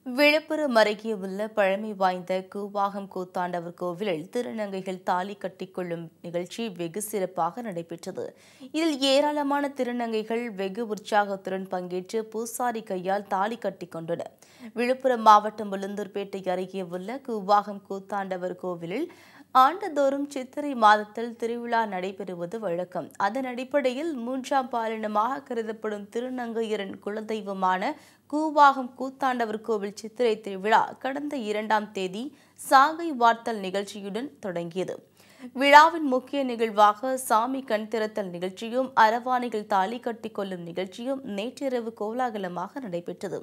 விழுப்புரம் அருகே உள்ள பழமை வாய்ந்த கூவாகம் கூத்தாண்டவர் கோவிலில் திருநங்கைகள் தாலி கட்டிக்கொள்ளும் நிகழ்ச்சி வெகு சிறப்பாக நடைபெற்றது. இதில் ஏராளமான திருநங்கைகள் வெகு உற்சாகத்துடன் பங்கேற்று பூசாரி கையால் தாலி கட்டிக்கொண்டனர். விழுப்புரம் மாவட்டம் உளுந்தூர்பேட்டை அருகே உள்ள கூவாகம் கூத்தாண்டவர் கோவிலில் ஆண்டுதோறும் சித்திரை மாதத்தில் திருவிழா நடைபெறுவது வழக்கம். அதன் அடிப்படையில் மூன்றாம் பாலினமாக கருதப்படும் திருநங்கையரின் குலதெய்வமான கூவாகம் கூத்தாண்டவர் கோவில் சித்திரை திருவிழா கடந்த 2ஆம் தேதி சாகை வார்த்தல் நிகழ்ச்சியுடன் தொடங்கியது. விழாவின் முக்கிய நிகழ்வாக சாமி கண் திறத்தல் நிகழ்ச்சியும் அரவாணிகள் தாலி கட்டிக்கொள்ளும் நிகழ்ச்சியும் நேற்றிரவு கோலாகலமாக நடைபெற்றது.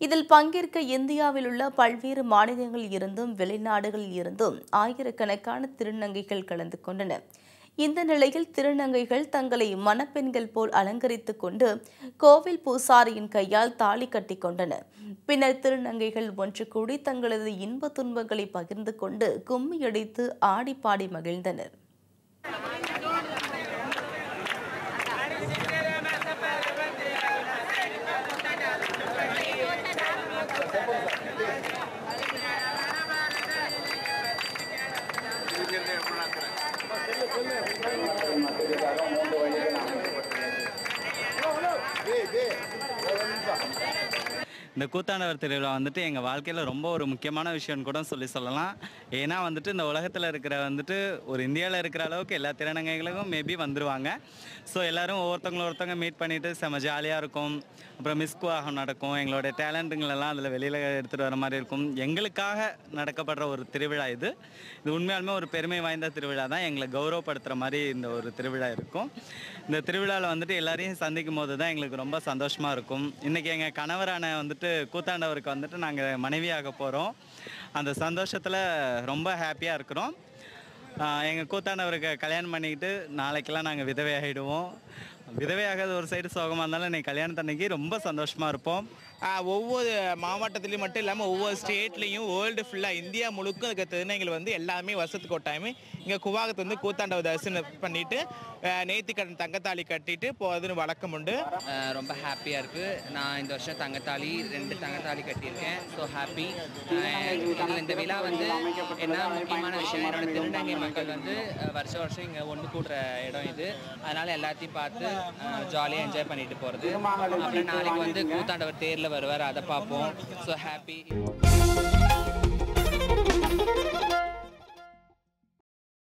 இதில் பங்கேற்க இந்தியாவில் உள்ள பல்வேறு மாநிலங்களில் இருந்தும் வெளிநாடுகளில் இருந்தும் ஆயிரக்கணக்கான திருநங்கைகள் கலந்து கொண்டனர். இந்த நிலையில் திருநங்கைகள் தங்களை மணப்பெண்கள் போல் அலங்கரித்துக் கொண்டு கோவில் பூசாரியின் கையால் தாலி கட்டிக்கொண்டனர். பின்னர் திருநங்கைகள் ஒன்று கூடி தங்களது இன்ப துன்பங்களை பகிர்ந்து கொண்டு கும்மியடித்து ஆடிப்பாடி மகிழ்ந்தனர். இந்த கூத்தாண்டவர் திருவிழா வந்துட்டு எங்கள் வாழ்க்கையில் ரொம்ப ஒரு முக்கியமான விஷயம்னு கூட சொல்லலாம். ஏன்னா வந்துட்டு இந்த உலகத்தில் இருக்கிற வந்துட்டு ஒரு இந்தியாவில் இருக்கிற அளவுக்கு எல்லா திருநங்கைகளுக்கும் மேபி வந்துடுவாங்க. ஸோ எல்லோரும் ஒருத்தவங்க மீட் பண்ணிவிட்டு செம்ம ஜாலியாக இருக்கும். அப்புறம் மிஸ்குவாகம் நடக்கும். எங்களுடைய டேலண்ட்டுங்களெல்லாம் அதில் வெளியில் எடுத்துகிட்டு வர மாதிரி இருக்கும். எங்களுக்காக நடக்கப்படுற ஒரு திருவிழா இது உண்மையாலுமே ஒரு பெருமை வாய்ந்த திருவிழா தான். எங்களை கௌரவப்படுத்துகிற மாதிரி இந்த ஒரு திருவிழா இருக்கும். இந்த திருவிழாவில் வந்துட்டு எல்லாரையும் சந்திக்கும் போது தான் எங்களுக்கு ரொம்ப சந்தோஷமாக இருக்கும். இன்றைக்கி எங்கள் கணவரான வந்துட்டு கூத்தாண்டவருக்கு வந்துட்டு நாங்கள் மனைவியாக போகிறோம். அந்த சந்தோஷத்தில் ரொம்ப ஹாப்பியாக இருக்கிறோம். எங்கள் கூத்தாண்டவருக்கு கல்யாணம் பண்ணிக்கிட்டு நாளைக்கெல்லாம் நாங்கள் விதவையாகிடுவோம். விதவையாகாத ஒரு சைடு சோகமாக இருந்தாலும் இன்றைக்கி கல்யாணத்தன்னைக்கு ரொம்ப சந்தோஷமாக இருப்போம். ஒவ்வொரு மாவட்டத்துலேயும் மட்டும் இல்லாமல் ஒவ்வொரு ஸ்டேட்லேயும் வேர்ல்டு ஃபுல்லாக இந்தியா முழுக்க இருக்க திருநங்கைகள் வந்து எல்லாமே வருஷத்துக்கு ஒரு டைமு இங்கே குவாகத்தை வந்து கூத்தாண்டவர் தரிசனம் பண்ணிவிட்டு நேர்த்திக்கடன் தங்கத்தாலி கட்டிட்டு போகிறதுன்னு வழக்கம் உண்டு. ரொம்ப ஹாப்பியாக இருக்குது. நான் இந்த வருஷம் தங்கத்தாலி 2 தங்கத்தாலி கட்டியிருக்கேன். So happy. இதில் இந்த விழா வந்து என்ன முக்கியமான விஷயம், என்னோடய திருநங்கை மக்கள் வந்து வருஷம் இங்கே ஒன்று கூடுற இடம் இது. அதனால் எல்லாத்தையும் பார்த்து ஜாலியாக என்ஜாய் பண்ணிட்டு போகிறது. அப்புறம் நாளைக்கு வந்து கூத்தாண்டவர் தேரில் வருவார், அதை பார்ப்போம். So happy.